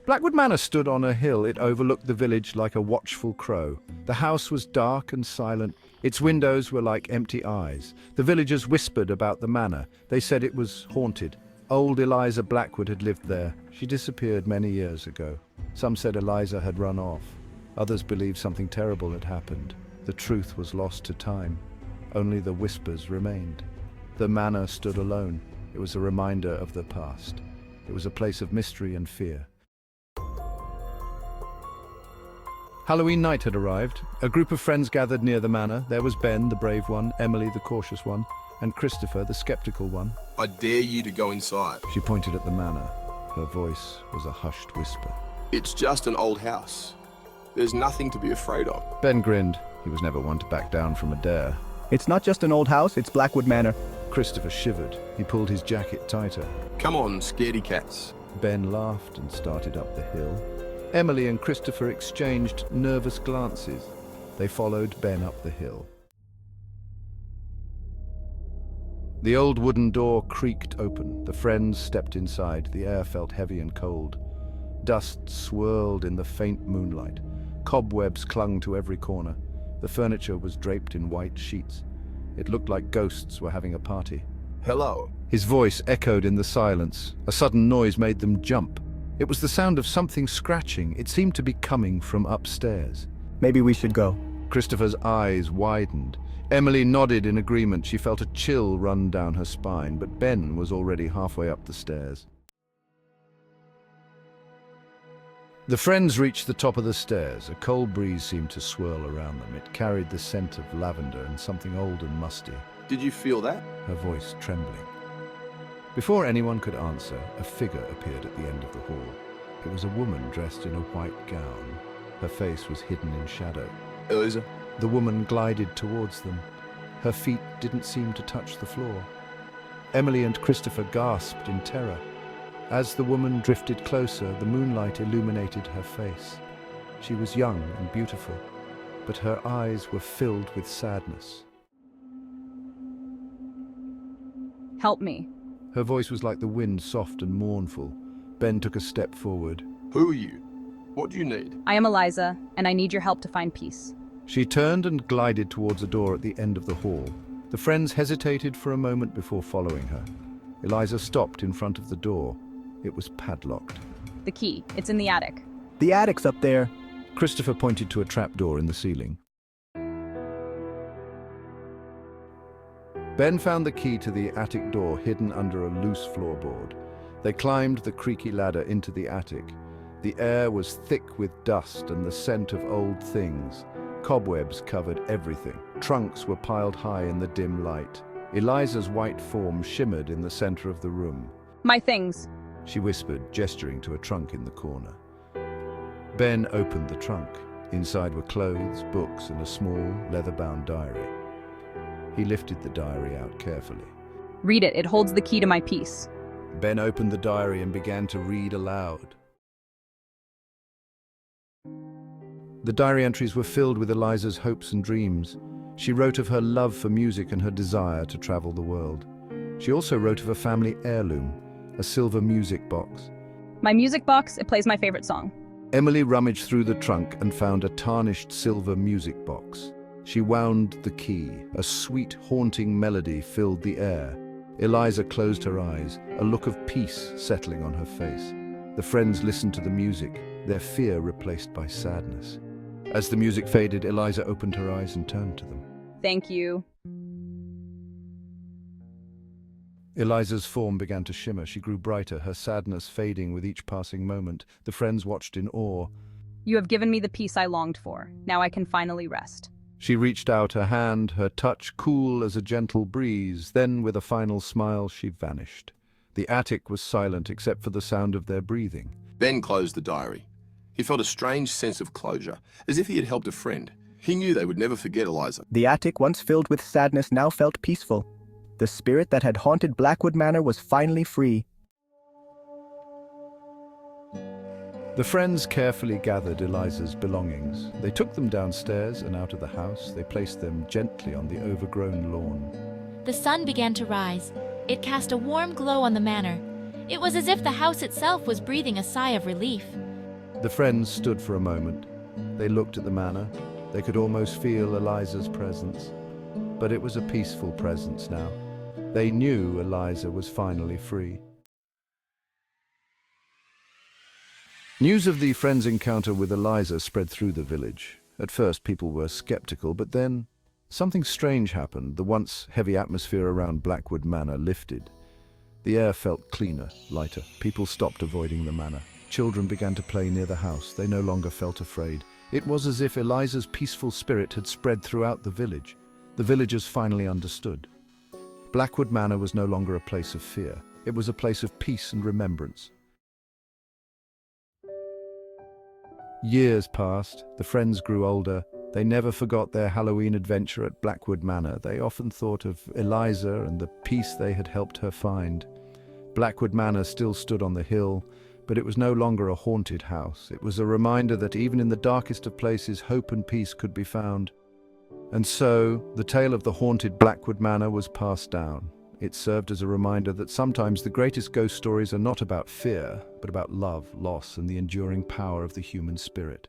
Blackwood Manor stood on a hill. It overlooked the village like a watchful crow. The house was dark and silent. Its windows were like empty eyes. The villagers whispered about the manor. They said it was haunted. Old Eliza Blackwood had lived there. She disappeared many years ago. Some said Eliza had run off. Others believed something terrible had happened. The truth was lost to time. Only the whispers remained. The manor stood alone. It was a reminder of the past. It was a place of mystery and fear. Halloween night had arrived. A group of friends gathered near the manor. There was Ben, the brave one, Emily, the cautious one, and Christopher, the skeptical one. I dare you to go inside. She pointed at the manor. Her voice was a hushed whisper. It's just an old house. There's nothing to be afraid of. Ben grinned. He was never one to back down from a dare. It's not just an old house, it's Blackwood Manor. Christopher shivered. He pulled his jacket tighter. Come on, scaredy cats. Ben laughed and started up the hill. Emily and Christopher exchanged nervous glances. They followed Ben up the hill. The old wooden door creaked open. The friends stepped inside. The air felt heavy and cold. Dust swirled in the faint moonlight. Cobwebs clung to every corner. The furniture was draped in white sheets. It looked like ghosts were having a party. Hello. His voice echoed in the silence. A sudden noise made them jump. It was the sound of something scratching. It seemed to be coming from upstairs. Maybe we should go. Christopher's eyes widened. Emily nodded in agreement. She felt a chill run down her spine, but Ben was already halfway up the stairs. The friends reached the top of the stairs. A cold breeze seemed to swirl around them. It carried the scent of lavender and something old and musty. Did you feel that? Her voice trembling. Before anyone could answer, a figure appeared at the end of the hall. It was a woman dressed in a white gown. Her face was hidden in shadow. Eliza? The woman glided towards them. Her feet didn't seem to touch the floor. Emily and Christopher gasped in terror. As the woman drifted closer, the moonlight illuminated her face. She was young and beautiful, but her eyes were filled with sadness. Help me. Her voice was like the wind, soft and mournful. Ben took a step forward. Who are you? What do you need? I am Eliza, and I need your help to find peace. She turned and glided towards a door at the end of the hall. The friends hesitated for a moment before following her. Eliza stopped in front of the door. It was padlocked. The key. It's in the attic. The attic's up there. Christopher pointed to a trapdoor in the ceiling. Ben found the key to the attic door hidden under a loose floorboard. They climbed the creaky ladder into the attic. The air was thick with dust and the scent of old things. Cobwebs covered everything. Trunks were piled high in the dim light. Eliza's white form shimmered in the center of the room. My things. She whispered, gesturing to a trunk in the corner. Ben opened the trunk. Inside were clothes, books, and a small, leather-bound diary. He lifted the diary out carefully. Read it. It holds the key to my peace. Ben opened the diary and began to read aloud. The diary entries were filled with Eliza's hopes and dreams. She wrote of her love for music and her desire to travel the world. She also wrote of a family heirloom, a silver music box. My music box, it plays my favorite song. Emily rummaged through the trunk and found a tarnished silver music box. She wound the key. A sweet, haunting melody filled the air. Eliza closed her eyes, a look of peace settling on her face. The friends listened to the music, their fear replaced by sadness. As the music faded, Eliza opened her eyes and turned to them. Thank you. Eliza's form began to shimmer. She grew brighter, her sadness fading with each passing moment. The friends watched in awe. You have given me the peace I longed for. Now I can finally rest. She reached out her hand, her touch cool as a gentle breeze. Then, with a final smile, she vanished. The attic was silent except for the sound of their breathing. Ben closed the diary. He felt a strange sense of closure, as if he had helped a friend. He knew they would never forget Eliza. The attic, once filled with sadness, now felt peaceful. The spirit that had haunted Blackwood Manor was finally free. The friends carefully gathered Eliza's belongings. They took them downstairs and out of the house. They placed them gently on the overgrown lawn. The sun began to rise. It cast a warm glow on the manor. It was as if the house itself was breathing a sigh of relief. The friends stood for a moment. They looked at the manor. They could almost feel Eliza's presence. But it was a peaceful presence now. They knew Eliza was finally free. News of the friends' encounter with Eliza spread through the village. At first, people were skeptical, but then something strange happened. The once heavy atmosphere around Blackwood Manor lifted. The air felt cleaner, lighter. People stopped avoiding the manor. Children began to play near the house. They no longer felt afraid. It was as if Eliza's peaceful spirit had spread throughout the village. The villagers finally understood. Blackwood Manor was no longer a place of fear. It was a place of peace and remembrance. Years passed. The friends grew older. They never forgot their Halloween adventure at Blackwood Manor. They often thought of Eliza and the peace they had helped her find. Blackwood Manor still stood on the hill, but it was no longer a haunted house. It was a reminder that even in the darkest of places, hope and peace could be found. And so, the tale of the haunted Blackwood Manor was passed down. It served as a reminder that sometimes the greatest ghost stories are not about fear, but about love, loss, and the enduring power of the human spirit.